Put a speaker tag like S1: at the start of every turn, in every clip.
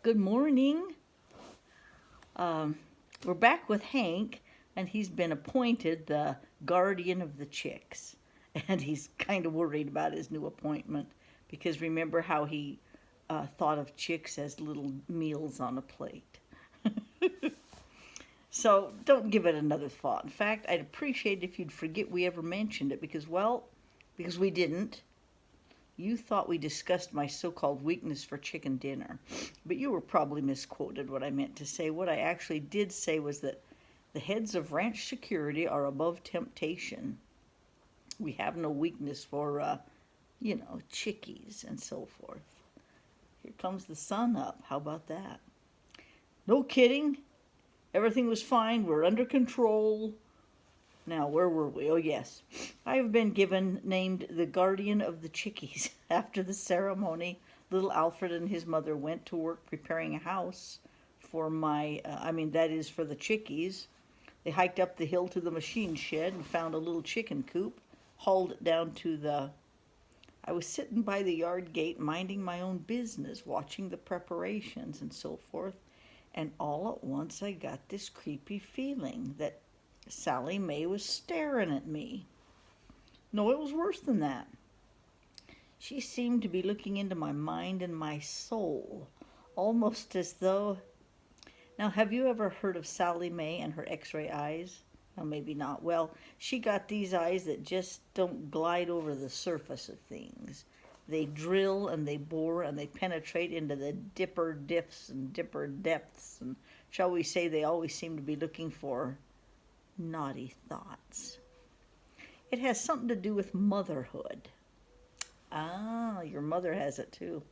S1: Good morning. Um, we're back with Hank, and he's been appointed the guardian of the chicks. And he's kind of worried about his new appointment because remember how he thought of chicks as little meals on a plate. So don't give it another thought. In fact, I'd appreciate if you'd forget we ever mentioned it because we didn't. You thought we discussed my so-called weakness for chicken dinner, but you were probably misquoted what I meant to say. What I actually did say was that the heads of ranch security are above temptation. We have no weakness for, chickies and so forth. Here comes the sun up. How about that? No kidding. Everything was fine. We're under control. Now, where were we? Oh, yes. I have been named the guardian of the chickies. After the ceremony, little Alfred and his mother went to work preparing a house for for the chickies. They hiked up the hill to the machine shed and found a little chicken coop, hauled it down to I was sitting by the yard gate minding my own business, watching the preparations and so forth, and all at once I got this creepy feeling that Sally Mae was staring at me. No, it was worse than that. She seemed to be looking into my mind and my soul, almost as though... Now, have you ever heard of Sally Mae and her x-ray eyes? Well, maybe not. Well, she got these eyes that just don't glide over the surface of things. They drill and they bore and they penetrate into the dipper diffs and dipper depths, and shall we say they always seem to be looking for naughty thoughts. It has something to do with motherhood. Ah, your mother has it too.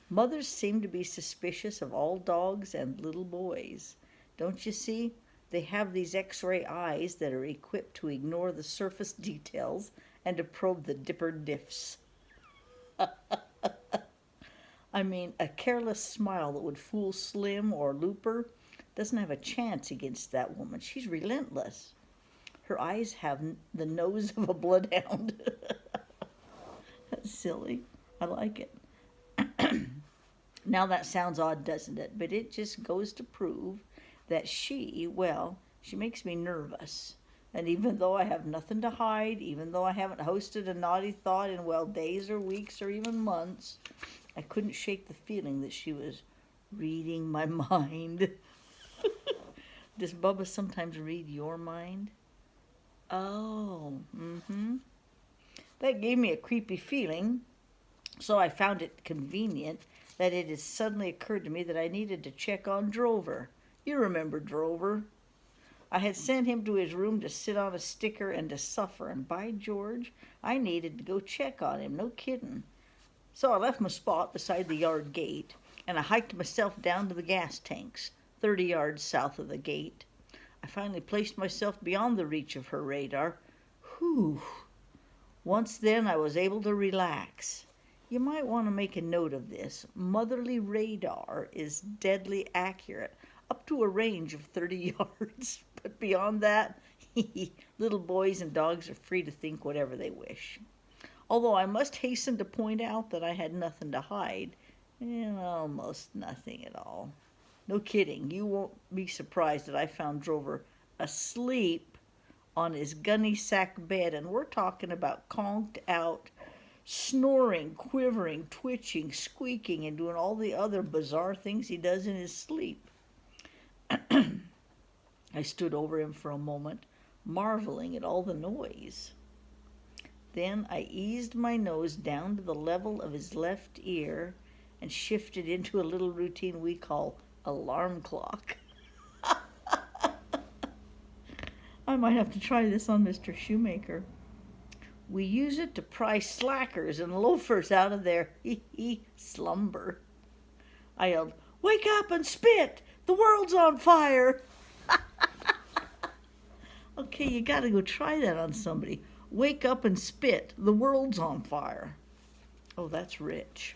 S1: Mothers seem to be suspicious of all dogs and little boys. Don't you see? They have these x-ray eyes that are equipped to ignore the surface details and to probe the dipper diffs. I mean, a careless smile that would fool Slim or Looper doesn't have a chance against that woman. She's relentless. Her eyes have the nose of a bloodhound. That's silly. I like it. Now that sounds odd, doesn't it? But it just goes to prove that she makes me nervous. And even though I have nothing to hide, even though I haven't hosted a naughty thought in, days or weeks or even months, I couldn't shake the feeling that she was reading my mind. Does Bubba sometimes read your mind? Oh, That gave me a creepy feeling, so I found it convenient that it has suddenly occurred to me that I needed to check on Drover. You remember Drover. I had sent him to his room to sit on a sticker and to suffer, and by George, I needed to go check on him, no kidding. So I left my spot beside the yard gate, and I hiked myself down to the gas tanks, 30 yards south of the gate. I finally placed myself beyond the reach of her radar. Whew. Once then, I was able to relax. You might want to make a note of this. Motherly radar is deadly accurate, up to a range of 30 yards. But beyond that, little boys and dogs are free to think whatever they wish. Although I must hasten to point out that I had nothing to hide, and almost nothing at all. No kidding, you won't be surprised that I found Drover asleep on his gunny sack bed, and we're talking about conked out, snoring, quivering, twitching, squeaking, and doing all the other bizarre things he does in his sleep. I stood over him for a moment, marveling at all the noise. Then I eased my nose down to the level of his left ear and shifted into a little routine we call alarm clock. I might have to try this on Mr. Shoemaker. We use it to pry slackers and loafers out of their slumber. I yelled, "Wake up and spit! The world's on fire!" Okay, you gotta go try that on somebody. Wake up and spit. The world's on fire. Oh, that's rich.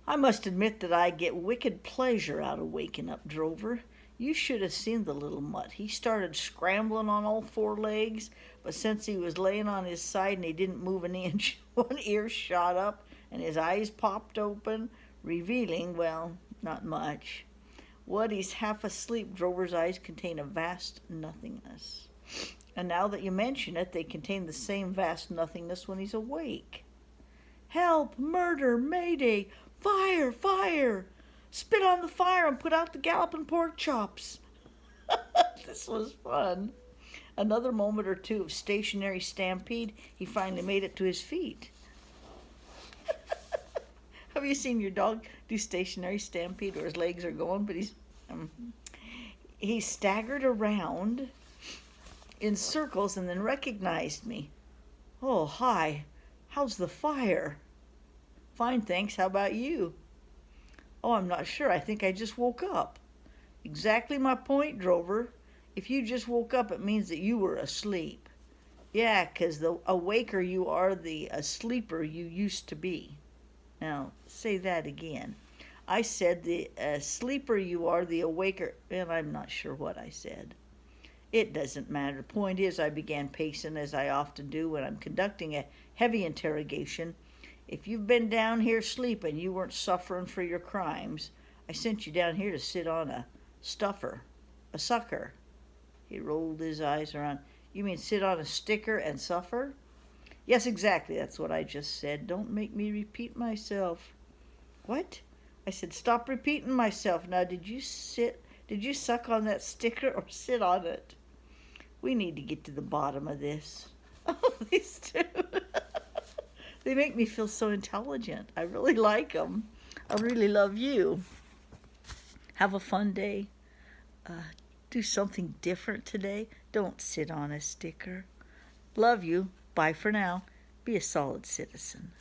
S1: I must admit that I get wicked pleasure out of waking up Drover. You should have seen the little mutt. He started scrambling on all four legs, but since he was laying on his side and he didn't move an inch, one ear shot up and his eyes popped open. revealing, well, not much. What he's half asleep, Drover's eyes contain a vast nothingness. And now that you mention it, they contain the same vast nothingness when he's awake. Help! Murder! Mayday! Fire! Fire! Spit on the fire and put out the galloping pork chops. This was fun. Another moment or two of stationary stampede, he finally made it to his feet. Have you seen your dog do stationary stampede where his legs are going, but he staggered around in circles and then recognized me. Oh, hi. How's the fire? Fine, thanks. How about you? Oh, I'm not sure. I think I just woke up. Exactly my point, Drover. If you just woke up, it means that you were asleep. Yeah, 'cause the awaker you are, the sleeper you used to be. Now, say that again. I said the sleeper you are, the awaker, and I'm not sure what I said. It doesn't matter. The point is, I began pacing, as I often do when I'm conducting a heavy interrogation. If you've been down here sleeping, you weren't suffering for your crimes. I sent you down here to sit on a stuffer, a sucker. He rolled his eyes around. You mean sit on a sticker and suffer? Yes, exactly. That's what I just said. Don't make me repeat myself. What? I said, stop repeating myself. Now, did you suck on that sticker or sit on it? We need to get to the bottom of this. Oh, these two. They make me feel so intelligent. I really like them. I really love you. Have a fun day. Do something different today. Don't sit on a sticker. Love you. Bye for now. Be a solid citizen.